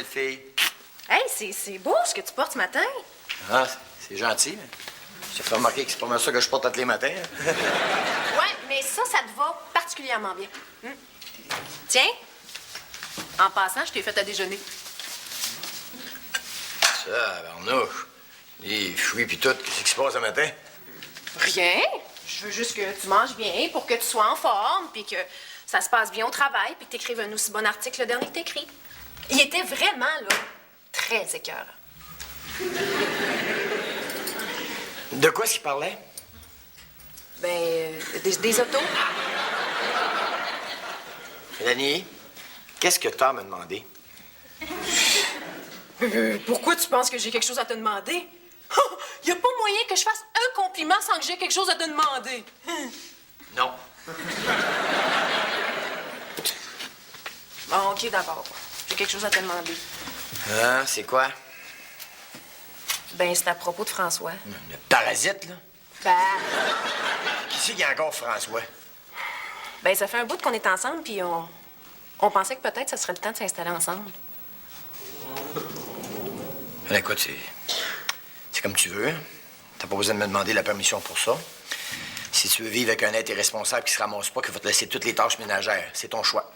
fille. Hey, c'est beau ce que tu portes ce matin. Ah, c'est gentil. J'ai fait remarquer que c'est pas mal ça que je porte tous les matins. Ouais, mais ça te va particulièrement bien. Tiens, en passant, je t'ai fait à déjeuner. Ça, barnouche. Les fruits pis tout, qu'est-ce qui se passe ce matin? Rien. Je veux juste que tu manges bien pour que tu sois en forme, puis que ça se passe bien au travail, puis que tu écrives un aussi bon article que le dernier que t'écris. Il était vraiment, là, très écœurant. De quoi est-ce qu'il parlait? Ben, des autos. Mélanie, qu'est-ce que t'as à me demander? Pourquoi tu penses que j'ai quelque chose à te demander? Il n'y a pas moyen que je fasse un compliment sans que j'ai quelque chose à te demander. Non. Bon, OK, d'abord. J'ai quelque chose à te demander. Ah, c'est quoi? Ben, c'est à propos de François. Le parasite, là? Ben, Qui c'est qu'il y a encore François? ça fait un bout qu'on est ensemble, puis on pensait que peut-être ça serait le temps de s'installer ensemble. Ben, écoute, c'est comme tu veux. T'as pas besoin de me demander la permission pour ça. Si tu veux vivre avec un être irresponsable qui se ramasse pas, qu'il va te laisser toutes les tâches ménagères, c'est ton choix.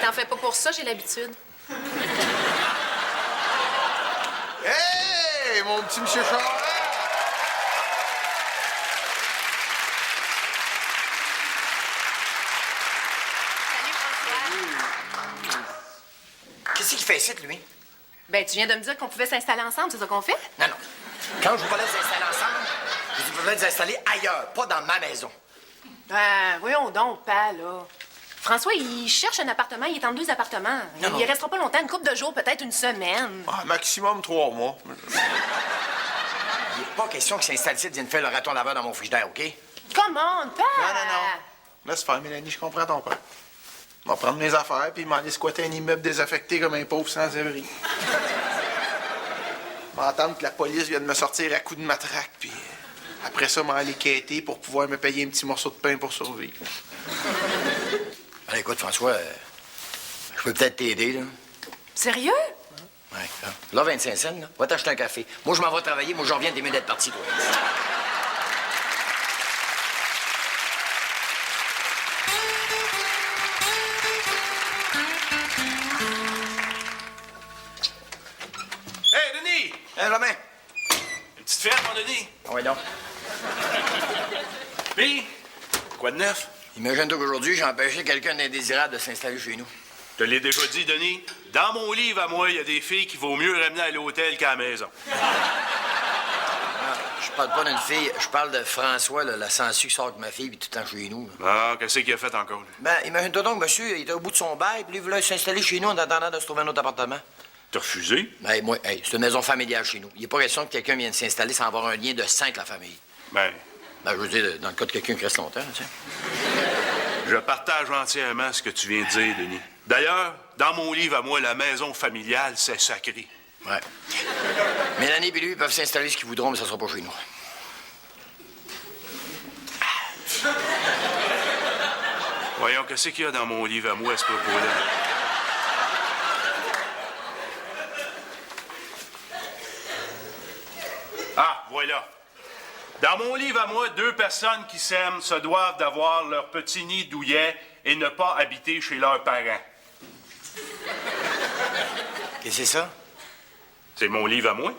T'en fais pas pour ça, j'ai l'habitude. Hey, mon petit monsieur Charest! Salut, François. Qu'est-ce qu'il fait ici, lui? Ben, tu viens de me dire qu'on pouvait s'installer ensemble, c'est ça qu'on fait? Non, non. Quand je vous parlais de s'installer ensemble, je vous parlais de s'installer ailleurs, pas dans ma maison. Voyons donc, pas, là. François, il cherche un appartement, il est en 2 appartements. Non, non. Il restera pas longtemps, une couple de jours, peut-être une semaine. Ah, maximum 3 mois. Il n'est pas question qu'il s'installe ici et vienne faire le raton laveur dans mon frigidaire, OK? Comment, pas? Non. Laisse faire, Mélanie, je comprends ton père. Je vais prendre mes affaires puis m'en aller squatter un immeuble désaffecté comme un pauvre sans-abri. M'entendre que la police vient de me sortir à coups de matraque, puis après ça, m'en aller quêter pour pouvoir me payer un petit morceau de pain pour survivre. Allez, écoute, François, je peux peut-être t'aider, là. Sérieux? Ouais, là, 25 cents, là. Va t'acheter un café. Moi, je m'en vais travailler. Moi, je reviens, t'es mieux d'être parti, toi. Hey, Denis! Hein, Romain? Une petite fête, mon Denis? Ah ouais, donc. Puis, quoi de neuf? Imagine-toi qu'aujourd'hui, j'ai empêché quelqu'un d'indésirable de s'installer chez nous. Je te l'ai déjà dit, Denis. Dans mon livre, à moi, il y a des filles qu'il vaut mieux ramener à l'hôtel qu'à la maison. Je parle pas d'une fille, je parle de François, là, la sangsue qui sort avec ma fille, puis tout le temps chez nous. Là. Ah, qu'est-ce qu'il a fait encore, lui? Ben, imagine-toi donc, monsieur, il était au bout de son bail, puis lui, il voulait s'installer chez nous en attendant de se trouver un autre appartement. T'as refusé? Ben, moi, hey, c'est une maison familiale chez nous. Il n'est pas question que quelqu'un vienne s'installer sans avoir un lien de sang avec la famille. Ben, Ben, je veux dire, dans le cas de quelqu'un qui reste longtemps, tu sais. je partage entièrement ce que tu viens de dire, Denis. D'ailleurs, dans mon livre, à moi, la maison familiale, c'est sacré. Ouais. Mélanie et lui, ils peuvent s'installer ce qu'ils voudront, mais ça sera pas chez nous. Voyons, qu'est-ce qu'il y a dans mon livre à moi à ce propos-là? Ah, voilà. Dans mon livre à moi, 2 personnes qui s'aiment se doivent d'avoir leur petit nid douillet et ne pas habiter chez leurs parents. Qu'est-ce que c'est ça? C'est mon livre à moi.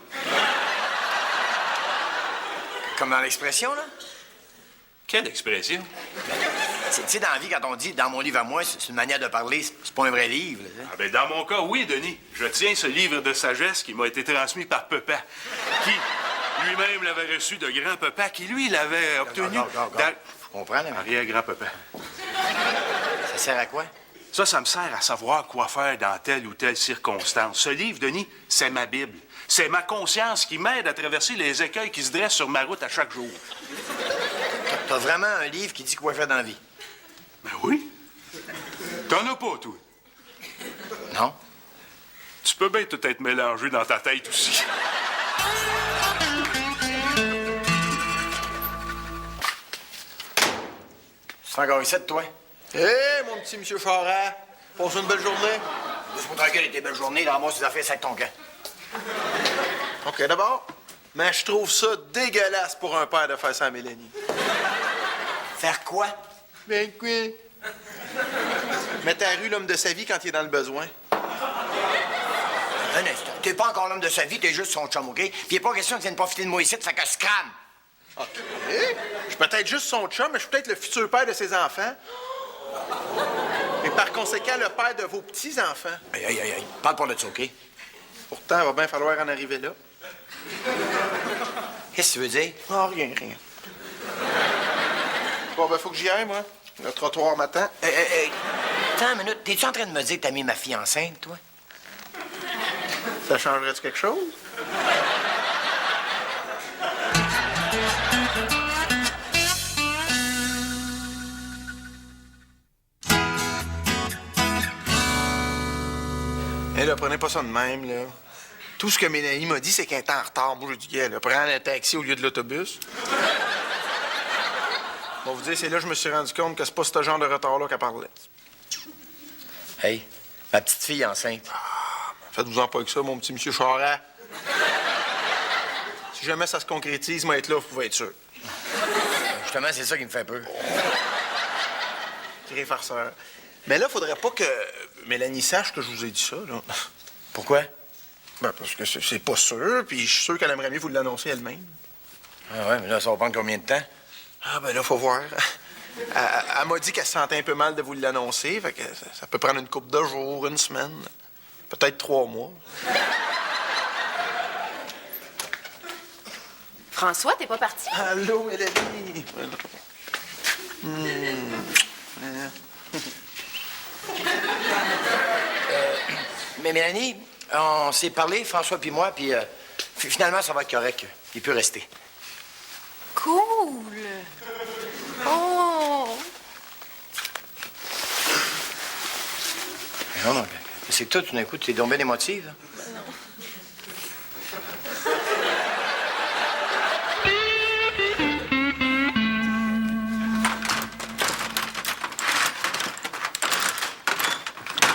Comme dans l'expression, là? Quelle expression? Tu sais, dans la vie, quand on dit « dans mon livre à moi », c'est une manière de parler, c'est pas un vrai livre, là, tu sais. Ah ben, dans mon cas, oui, Denis. Je tiens ce livre de sagesse qui m'a été transmis par Papa, qui lui-même l'avait reçu de grand-papa, qui, lui, l'avait obtenu... Je comprends, là, mais Arrière-grand-papa. ça sert à quoi? Ça me sert à savoir quoi faire dans telle ou telle circonstance. Ce livre, Denis, c'est ma Bible. C'est ma conscience qui m'aide à traverser les écueils qui se dressent sur ma route à chaque jour. T'as vraiment un livre qui dit quoi faire dans la vie? Ben oui. T'en as pas, toi. Non? Tu peux bien tout être mélangé dans ta tête aussi. C'est encore ici de toi? Hé, mon petit monsieur Charest! Passe une belle journée. Laisse-moi tranquille avec tes belles journées, là, ramasse tes affaires, sac ton camp. OK, d'abord, mais je trouve ça dégueulasse pour un père de faire ça à Mélanie. Faire quoi? Ben quoi? Mettre à la rue l'homme de sa vie quand il est dans le besoin. Un instant. T'es pas encore l'homme de sa vie, t'es juste son chum, OK? Puis il a pas question que tu viennes profiter de moi ici, fait que je crame. OK. Je suis peut-être juste son chum, mais je suis peut-être le futur père de ses enfants. Et par conséquent, le père de vos petits-enfants. Aïe, aïe, aïe, aïe. Parle pas de ça, OK? Pourtant, il va bien falloir en arriver là. Qu'est-ce que tu veux dire? Ah, rien, rien. Bon, ben, faut que j'y aille, moi. Le trottoir m'attend. Attends une minute. T'es-tu en train de me dire que t'as mis ma fille enceinte, toi? Ça changerait-tu quelque chose? Hé, là, prenez pas ça de même, là. Tout ce que Mélanie m'a dit, c'est qu'elle est en retard. Moi, je dis, gars, là, prends le taxi au lieu de l'autobus. Bon, vous dire, c'est là que je me suis rendu compte que c'est pas ce genre de retard-là qu'elle parlait. Hey, ma petite fille enceinte. Faites-vous-en pas avec ça, mon petit monsieur Charest. Si jamais ça se concrétise, moi, être là, vous pouvez être sûr. Justement, c'est ça qui me fait peur. Tiré farceur. Mais là, faudrait pas que Mélanie sache que je vous ai dit ça, là. Pourquoi? Ben, parce que c'est pas sûr, puis je suis sûr qu'elle aimerait mieux vous l'annoncer elle-même. Ah ouais, mais là, ça va prendre combien de temps? Ah, ben là, faut voir. Elle m'a dit qu'elle se sentait un peu mal de vous l'annoncer, fait que ça peut prendre une couple de jours, une semaine, peut-être 3 mois. François, t'es pas parti? Allô, Mélanie! Mais Mélanie, on s'est parlé, François puis moi, puis finalement, ça va être correct. Il peut rester. Cool. Oh. Mais non, c'est que toi, tout d'un coup, tu es donc bien émotive. Hein?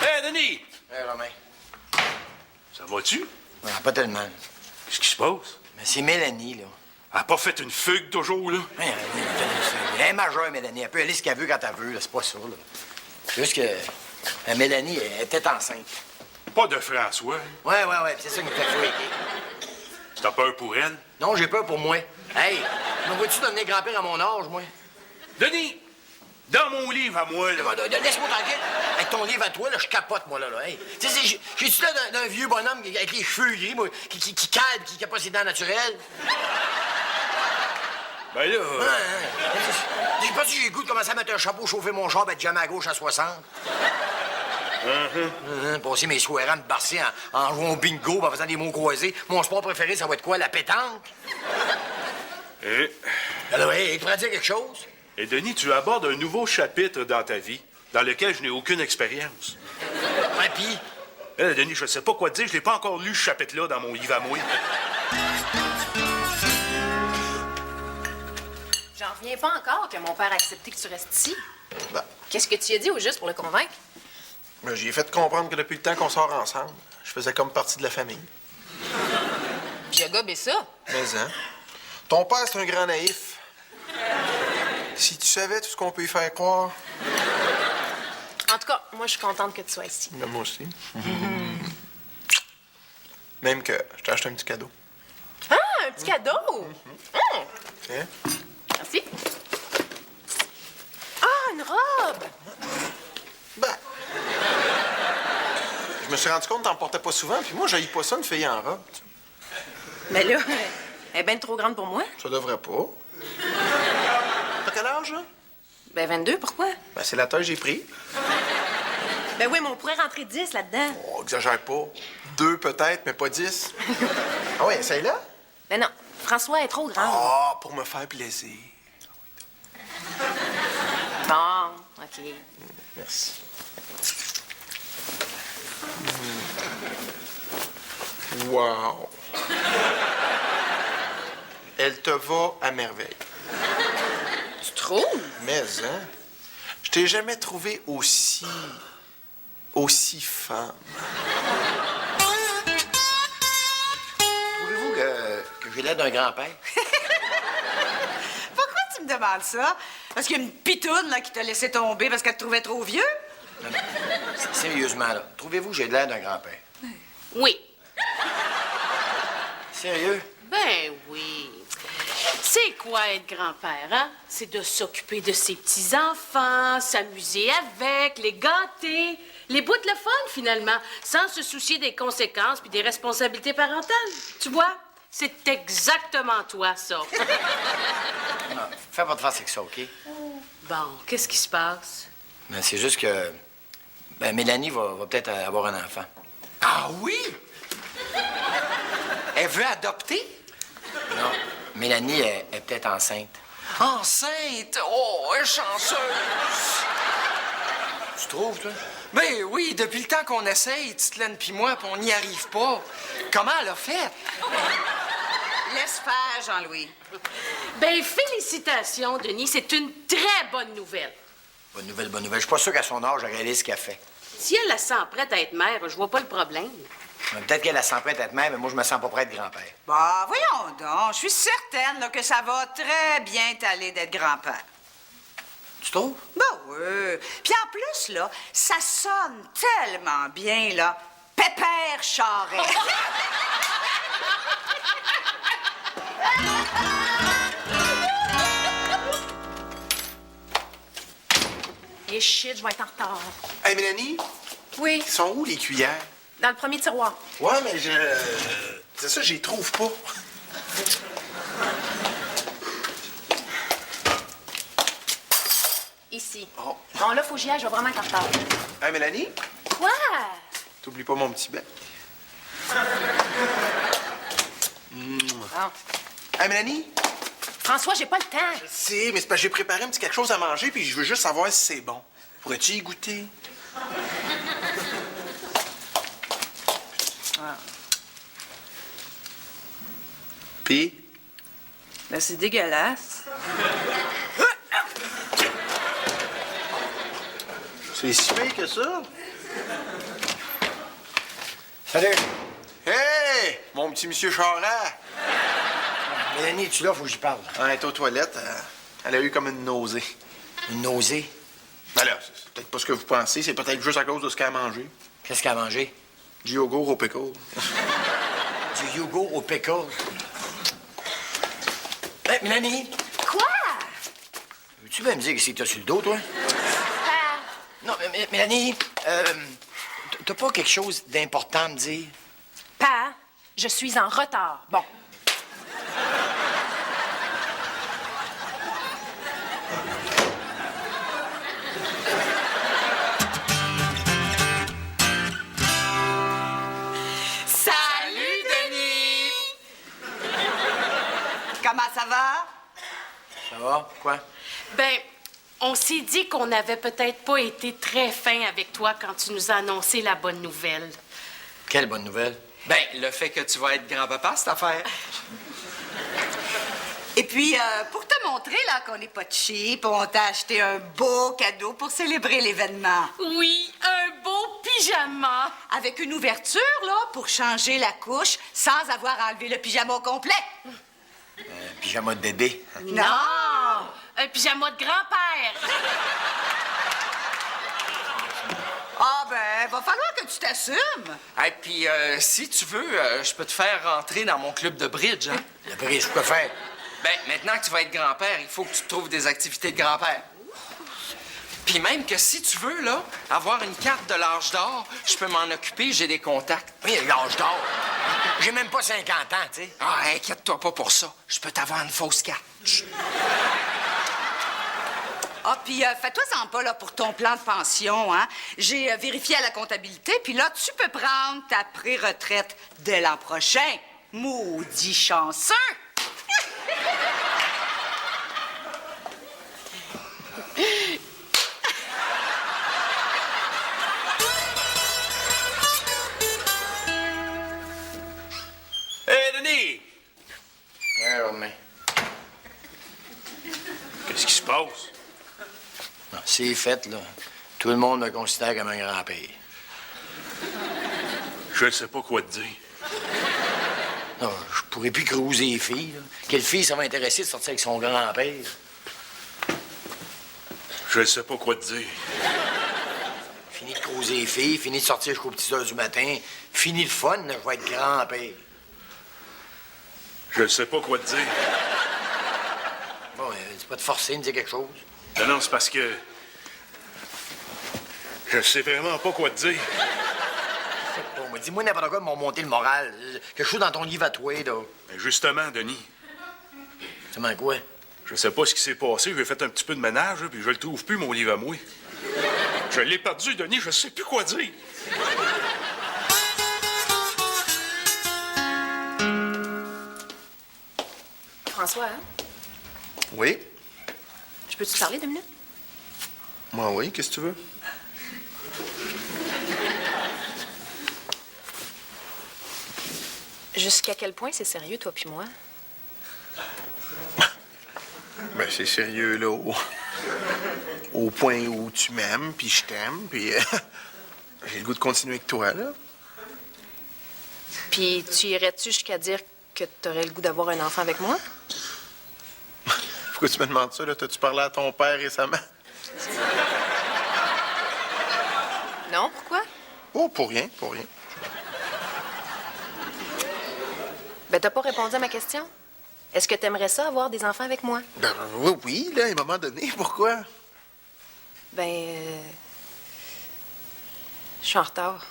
Hé, Denis! Hé, Romain. Ça va-tu? Non, pas tellement. Qu'est-ce qui se passe? Mais c'est Mélanie, là. Elle a pas fait une fugue toujours, là? Ouais, elle est majeure, Mélanie. Elle peut aller ce qu'elle veut quand elle veut, là. C'est pas ça, là. C'est juste que Mélanie elle était enceinte. Pas de François. Ouais. C'est ça qui me fait fouiller. T'as peur pour elle? Non, j'ai peur pour moi. Hey, me vois-tu devenir grand-père à mon âge, moi? Denis! Dans mon livre à moi, là. Laisse-moi tranquille. Avec ton livre à toi, là, je capote, moi, là. Hey. Tu sais, j'ai-tu là d'un vieux bonhomme avec les cheveux gris, moi, qui cale, qui n'a pas ses dents naturelles? Ben là... Je sais pas si j'ai le goût de commencer à mettre un chapeau, chauffer mon char, être jamais à gauche à 60. Passer mes soirées à me barcer en jouant au bingo, en faisant des mots croisés. Mon sport préféré, ça va être quoi, la pétanque? Alors, hey, tu pourrais dire quelque chose? Et Denis, tu abordes un nouveau chapitre dans ta vie, dans lequel je n'ai aucune expérience. Ouais, pis? Denis, je sais pas quoi te dire, je n'ai pas encore lu ce chapitre-là dans mon livre à moi. J'en reviens pas encore que mon père a accepté que tu restes ici. Ben, Qu'est-ce que tu lui as dit au juste pour le convaincre? j'ai fait comprendre que depuis le temps qu'on sort ensemble, je faisais comme partie de la famille. Puis il a gobé ça. Mais, hein? Ton père, c'est un grand naïf. Si tu savais tout ce qu'on peut y faire croire. En tout cas, moi, je suis contente que tu sois ici. Mais moi aussi. Même que je t'ai acheté un petit cadeau. Ah, un petit cadeau! Hein? Merci. Ah, une robe! Ben. Je me suis rendu compte que t'en portais pas souvent, puis moi, j'haïs pas ça, une fille en robe. Mais là, elle est bien trop grande pour moi. Ça devrait pas. T'as quel âge, là? Ben, 22, pourquoi? Ben, c'est la taille que j'ai pris. Ben oui, mais on pourrait rentrer 10 là-dedans. Oh, exagère pas. 2 peut-être, mais pas 10. Ah ouais, essaye-la. Ben non, François est trop grande. Ah, pour me faire plaisir. Bon, OK. Merci. Wow. Elle te va à merveille. Tu trouves? Mais, hein? Je t'ai jamais trouvé aussi aussi femme. Trouvez-vous que j'ai l'air d'un grand-père? Pourquoi tu me demandes ça? Parce qu'il y a une pitoune là, qui t'a laissé tomber parce qu'elle te trouvait trop vieux? Non, non. Sérieusement, là. Trouvez-vous que j'ai l'air d'un grand-père? Oui. Sérieux? Ben oui. C'est quoi être grand-père, hein? C'est de s'occuper de ses petits-enfants, s'amuser avec, les gâter, les bouts de le fun, finalement, sans se soucier des conséquences puis des responsabilités parentales. Tu vois? C'est exactement toi, ça. Non, fais pas de face avec ça, OK? Bon, qu'est-ce qui se passe? Ben, c'est juste que... Ben, Mélanie va peut-être avoir un enfant. Ah oui? Elle veut adopter? Non, Mélanie est peut-être enceinte. Enceinte? Oh, elle est chanceuse! Tu trouves, toi? Ben oui, depuis le temps qu'on essaye, Titelaine puis moi, puis on n'y arrive pas. Comment elle a fait? Laisse faire, Jean-Louis. Ben, félicitations, Denis. C'est une très bonne nouvelle. Bonne nouvelle, bonne nouvelle. Je suis pas sûr qu'à son âge, elle réalise ce qu'elle fait. Si elle la sent prête à être mère, je vois pas le problème. Peut-être qu'elle se sent prête à être mère, mais moi, je me sens pas prête grand-père. Bah, voyons donc. Je suis certaine là, que ça va très bien t'aller d'être grand-père. Tu trouves? Ben oui. Puis en plus, là, ça sonne tellement bien, là. Pépère Charret. Et shit, je vais être en retard. Hey, Mélanie, Oui, ils sont où les cuillères? dans le premier tiroir. Ouais, mais c'est ça, j'y trouve pas. Ici. Oh. Bon, là, faut que j'y aille, je vais vraiment être en retard. Hey, Mélanie, Quoi? t'oublies pas mon petit bec. Bon. Hey, Mélanie, François, j'ai pas le temps. si, mais c'est parce que j'ai préparé un petit quelque chose à manger, puis je veux juste savoir si c'est bon. Pourrais-tu y goûter? Puis? Ben, c'est dégueulasse. C'est si pire que ça? Salut! Hey! Mon petit monsieur Charest! Mélanie, es-tu là? Faut que j'y parle. Elle est aux toilettes. Elle a eu comme une nausée. Une nausée. Ben là, c'est peut-être pas ce que vous pensez. C'est peut-être juste à cause de ce qu'elle a mangé. Qu'est-ce qu'elle a mangé? Du yogourt au pickle. Du yogourt au pickle. Hey, Mélanie, Quoi? veux-tu bien me dire que t'as sur le dos, toi? Ah, Non, mais Mélanie, t'as pas quelque chose d'important à me dire? Pa, je suis en retard. Bon. Salut, Denis! Comment ça va? Ça va? Quoi? Ben, on s'est dit qu'on n'avait peut-être pas été très fin avec toi quand tu nous as annoncé la bonne nouvelle. Quelle bonne nouvelle. Ben, le fait que tu vas être grand-papa, cette affaire. Et puis, pour te montrer là qu'on n'est pas cheap, on t'a acheté un beau cadeau pour célébrer l'événement. Oui, un beau pyjama. Avec une ouverture, là, pour changer la couche sans avoir enlevé le pyjama au complet. Un pyjama de bébé. Non! Un pyjama de grand-père. Ah ben, va falloir que tu t'assumes. Et puis, si tu veux, je peux te faire rentrer dans mon club de bridge, hein? Le prix, je peux faire. Ben, maintenant que tu vas être grand-père, il faut que tu te trouves des activités de grand-père. Puis même que si tu veux, là, avoir une carte de l'âge d'or, je peux m'en occuper, j'ai des contacts. Oui, l'âge d'or. J'ai même pas 50 ans, tu sais. Ah, inquiète-toi pas pour ça. Je peux t'avoir une fausse carte. Chut. Ah, puis fais-toi-en pas, là, pour ton plan de pension, hein. J'ai vérifié à la comptabilité, puis là, tu peux prendre ta pré-retraite dès l'an prochain. Maudit chanceux! Hé, Denis! Qu'est-ce qui se passe? Non, c'est fait, là. Tout le monde me considère comme un grand-père. Je sais pas quoi te dire. Non, je pourrais plus cruiser les filles. Là. Quelle fille ça va intéresser de sortir avec son grand-père? Je sais pas quoi te dire. Fini de cruiser les filles, fini de sortir jusqu'aux petites heures du matin. Fini le fun, là, je vais être grand-père. Je sais pas quoi te dire. Bon, c'est pas de forcer de me dire quelque chose. Non, c'est parce que... Je sais vraiment pas quoi te dire. Bon, mais dis-moi n'importe quoi pour me remonter le moral. Quelque chose dans ton livre à toi, là. Ben justement, Denis, Tu m'en quoi? je sais pas ce qui s'est passé. J'ai fait un petit peu de ménage, là, puis je le trouve plus, mon livre à moi. Je l'ai perdu, Denis, je sais plus quoi dire. François, hein? Oui? Je peux-tu te parler 2 minutes? Moi, oui, qu'est-ce que tu veux? Jusqu'à quel point c'est sérieux, toi puis moi? Ben, c'est sérieux, là, au point où tu m'aimes, puis je t'aime, puis j'ai le goût de continuer avec toi, là. Puis tu irais-tu jusqu'à dire que t'aurais le goût d'avoir un enfant avec moi? Pourquoi tu me demandes ça, là? T'as-tu parlé à ton père récemment? Non, pourquoi? Oh, pour rien, pour rien. Ben, t'as pas répondu à ma question. Est-ce que t'aimerais ça, avoir des enfants avec moi? Ben, oui, oui, là, à un moment donné, pourquoi? Ben, je suis en retard.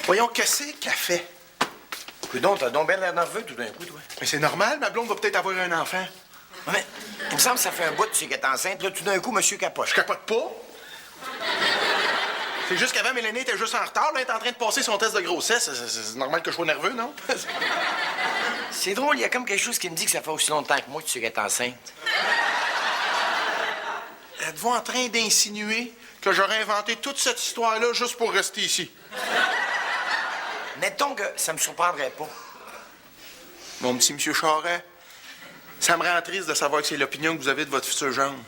Voyons, qu'est-ce qu'elle fait? Coudon, t'as donc bien l'air nerveux tout d'un coup, toi. Mais c'est normal, ma blonde va peut-être avoir un enfant. Ouais, mais il me semble que ça fait un bout, tu sais, qu'elle est enceinte. Là, tout d'un coup, monsieur capoche. Je capote pas. C'est juste qu'avant, Mélanie était juste en retard. Là, elle est en train de passer son test de grossesse. C'est normal que je sois nerveux, non? C'est drôle, il y a comme quelque chose qui me dit que ça fait aussi longtemps que moi que tu sais qu'elle est enceinte. Êtes-vous en train d'insinuer que j'aurais inventé toute cette histoire-là juste pour rester ici? Mettons que ça me surprendrait pas. Mon petit monsieur Charret, ça me rend triste de savoir que c'est l'opinion que vous avez de votre futur gendre.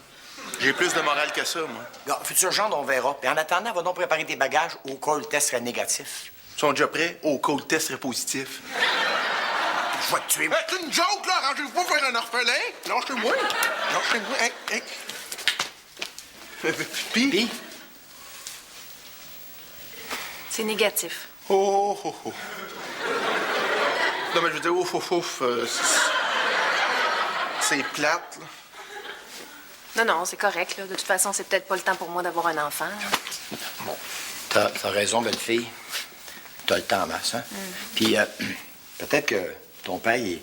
J'ai plus de morale que ça, moi. Gars, futur gendre, on verra. Puis en attendant, va donc préparer tes bagages au cas où le test serait négatif. Ils sont déjà prêts au cas où le test serait positif. Je vais te tuer. Hey, c'est une joke, là! Arrangez-vous pas faire un orphelin! Lâchez-moi! Lâchez-moi! Hey, hey! Puis? C'est négatif. Oh, oh, oh. Non, mais je veux dire, ouf, ouf, ouf. C'est plate, là. Non, non, c'est correct, là. De toute façon, c'est peut-être pas le temps pour moi d'avoir un enfant. Bon, t'as raison, belle fille. T'as le temps en masse, hein? Puis peut-être que ton père, il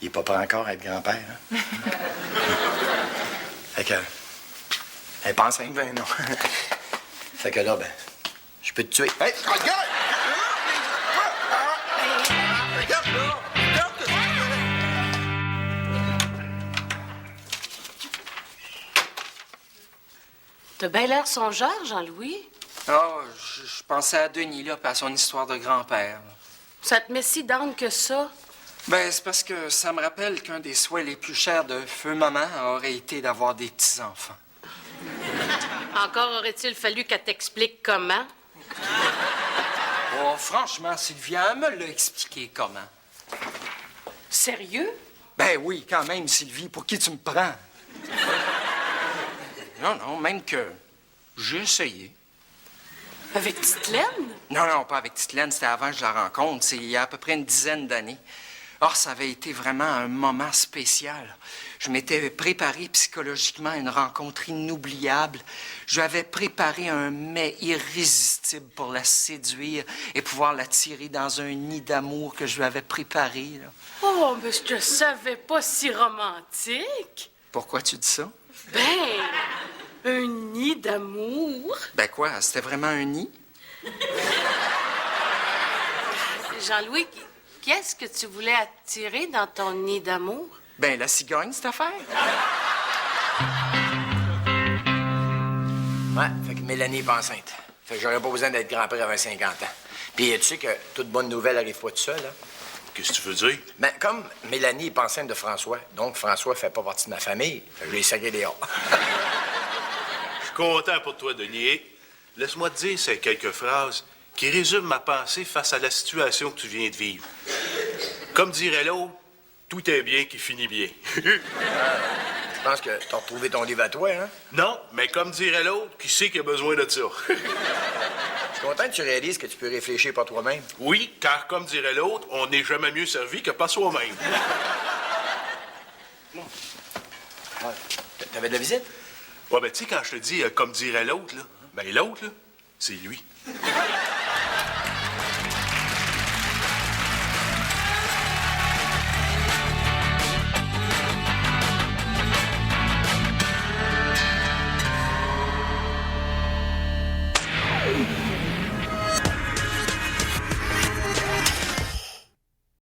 est pas prêt encore à être grand-père, hein? Fait que... Elle est pas enceinte. Ben non. Fait que là, ben, je peux te tuer. Hey, regarde! Regarde, là! Regarde ce que tu T'as bien l'air songeur, Jean-Louis. Ah, je pensais à Denis, là, puis à son histoire de grand-père. Ça te met si down que ça? Ben, c'est parce que ça me rappelle qu'un des souhaits les plus chers de feu maman aurait été d'avoir des petits-enfants. Encore aurait-il fallu qu'elle t'explique comment? Oh, franchement, Sylvia, elle me l'a expliqué comment. Sérieux? Ben oui, quand même, Sylvie, pour qui tu me prends? Non, même que j'ai essayé. Avec Tite-Laine? Non, pas avec Tite-Laine, c'était avant que je la rencontre. C'est il y a à peu près une dizaine d'années. Or, ça avait été vraiment un moment spécial. Je m'étais préparé psychologiquement à une rencontre inoubliable. Je lui avais préparé un mets irrésistible pour la séduire et pouvoir la tirer dans un nid d'amour que je lui avais préparé, là. Oh, mais je te savais pas si romantique. Pourquoi tu dis ça? Ben, un nid d'amour. Ben quoi, c'était vraiment un nid? Jean-Louis, qu'est-ce que tu voulais attirer dans ton nid d'amour? Ben, la cigogne, cette affaire. Ouais, fait que Mélanie est pas enceinte. Fait que j'aurais pas besoin d'être grand-père avant 50 ans. Puis tu sais que toute bonne nouvelle arrive pas tout seul, hein? Qu'est-ce que tu veux dire? Ben, comme Mélanie est pas enceinte de François, donc François fait pas partie de ma famille, fait que je l'ai sacré dehors. Je suis content pour toi, Denis. Laisse-moi te dire ces quelques phrases qui résument ma pensée face à la situation que tu viens de vivre. Comme dirait l'autre, tout est bien qui finit bien. Je pense que t'as retrouvé ton livre à toi, hein? Non, mais comme dirait l'autre, qui sait qu'il a besoin de ça? Je suis content que tu réalises que tu peux réfléchir par toi-même. Oui, car comme dirait l'autre, on n'est jamais mieux servi que par soi-même. T'avais de la visite? Ouais, ben tu sais, quand je te dis comme dirait l'autre, là, ben l'autre, là, c'est lui.